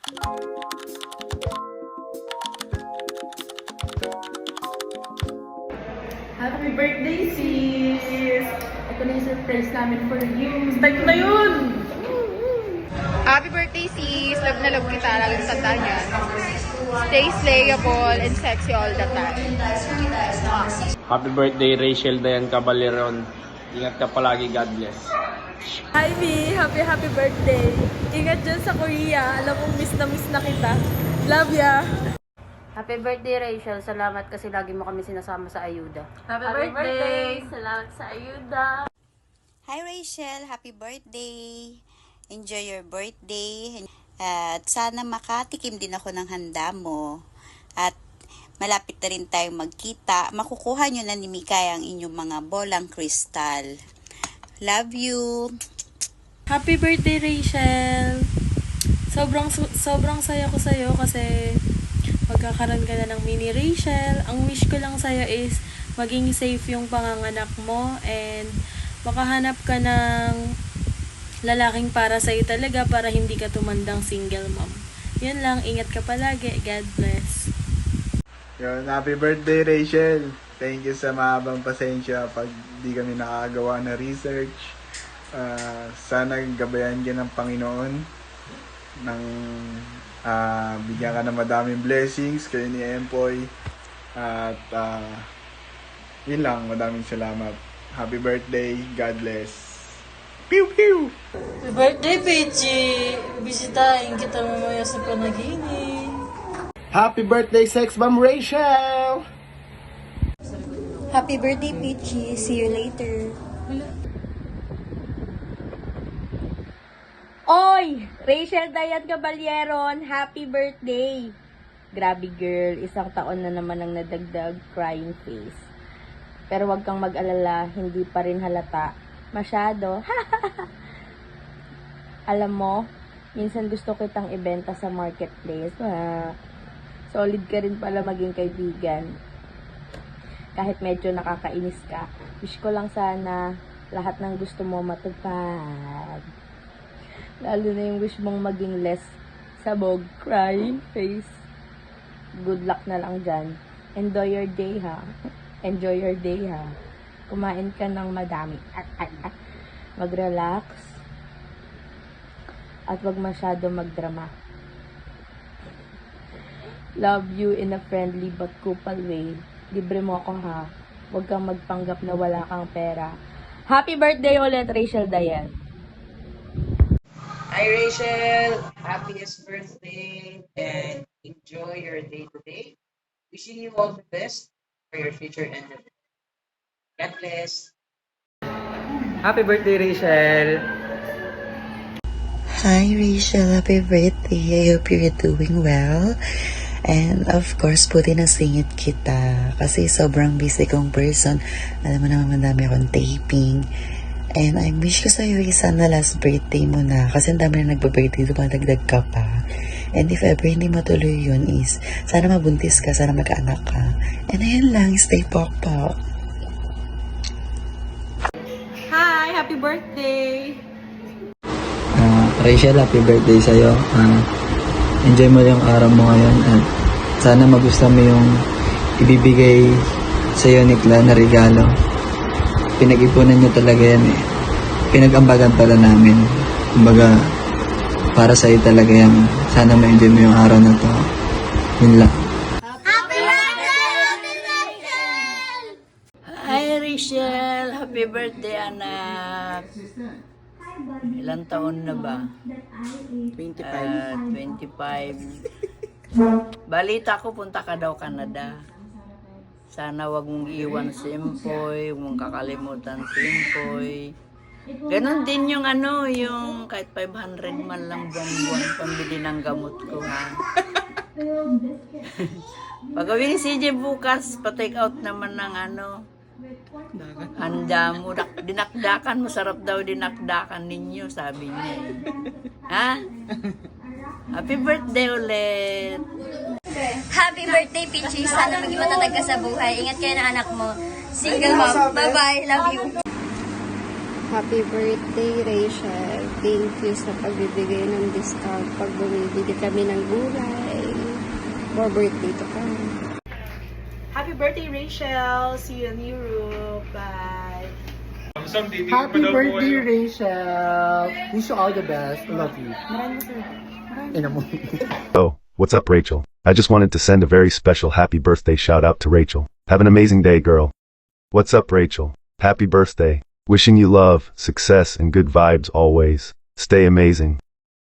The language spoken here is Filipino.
Happy birthday, sis! Ito na yung surprise namin for you. Stay ko na yun! Happy birthday, sis! Love na love kita. Laging tandaan yan. Stay slayable and sexy all the time. Happy birthday, Rachel Dayan Cabaleron. Ingat ka palagi, God bless. Hi, B! Happy birthday! Ingat dyan sa Korea. Alam mong miss na kita. Love ya! Happy birthday, Rachel. Salamat kasi lagi mo kami sinasama sa ayuda. Happy birthday! Salamat sa ayuda! Hi Rachel, happy birthday! Enjoy your birthday. At sana makatikim din ako ng handa mo. At malapit na rin tayong magkita. Makukuha nyo na ni Mikay ang inyong mga bolang kristal. Love you! Happy birthday, Rachel! Sobrang saya ko sa'yo kasi magkakaroon ka na ng mini Rachel. Ang wish ko lang sa'yo is maging safe yung panganganak mo and makahanap ka ng lalaking para sa'yo talaga para hindi ka tumandang single mom. Yun lang, ingat ka palagi. God bless. Yun, happy birthday Rachel. Thank you sa mahabang pasensya pag di kami nakagawa na research. Sana gabayan ka ng Panginoon ng bigyan ka ng madaming blessings kayo ni Empoy. At yun lang, madaming salamat. Happy birthday, God bless. Pew pew! Happy birthday, Peachy! Bisitahin kita mamaya sa panaginip. Happy birthday, Sex Bomb Rachel! Happy birthday Peachy! See you later! Oy! Rachel Dayan Caballeron, happy birthday! Grabe girl, isang taon na naman ang nadagdag, crying face. Pero wag kang mag-alala, hindi pa rin halata. Masyado. Alam mo, minsan gusto kitang ibenta sa marketplace. Solid ka rin pala maging kaibigan. Kahit medyo nakakainis ka. Wish ko lang sana lahat ng gusto mo matupad. Lalo na yung wish mong maging less sabog, crying face. Good luck na lang dyan. Enjoy your day, ha? Enjoy your day, ha? Kumain ka ng madami. Mag-relax. At wag masyado magdrama. Love you in a friendly but kupal way. Libre mo ako, ha? Huwag kang magpanggap na wala kang pera. Happy birthday ulit, Rachel Dayan. Hi Rachel, happiest birthday and enjoy your day today. Wishing you all the best for your future endeavors. God bless. Happy birthday, Rachel! Hi Rachel, happy birthday! I hope you're doing well. And of course, puti na singit kita. Kasi sobrang busy kong person. Alam mo naman, madami akong taping. And I wish ko sa'yo sana last birthday mo na. Kasi ang dami na nagpa-birthday, dumadagdag ka pa. And if ever hindi matuloy yun is, sana mabuntis ka, sana mag-anak ka. And ayun lang, stay pok-pok. Hi! Happy birthday! Rachel, happy birthday sa'yo. Enjoy mo yung araw mo ngayon at sana magustuhan mo yung ibibigay sa'yo ni Cla na regalo. Pinag-ipunan niyo talaga yan eh. Pinag-ambagan pala namin. Kumbaga, para sa'yo talaga yan. Sana ma-enjoy mo yung araw na to. Yun lang. Hi Rachel! Happy birthday anak! Ilang taon na ba? 25. 25. Balita ko punta ka daw Canada. Sana wag mong iwan si Empoy, wag mong kakalimutan si Empoy. Ganon din yung yung kahit 500 man lang buwan-buwan pambili ng gamot ko, ha? Pag-uwi ni CJ bukas, pa-take out naman ng handa mo. Dinakdakan, masarap daw dinakdakan ninyo, sabi niya. Ha? Happy birthday ulit! Happy birthday, Peachy. Sana maging matatag ka sa buhay. Ingat kayo ng anak mo. Single mom. Bye-bye. Love you. Happy birthday, Rachel. Thank you sa pagbibigay ng discount pag bumibili kami ng gulay. For birthday to come. Happy birthday, Rachel! See you in Europe. Bye! Happy birthday, Rachel! Wish you all the best. Love you. Oh, what's up, Rachel? I just wanted to send a very special happy birthday shout out to Rachel. Have an amazing day, girl. What's up, Rachel? Happy birthday. Wishing you love, success, and good vibes always. Stay amazing.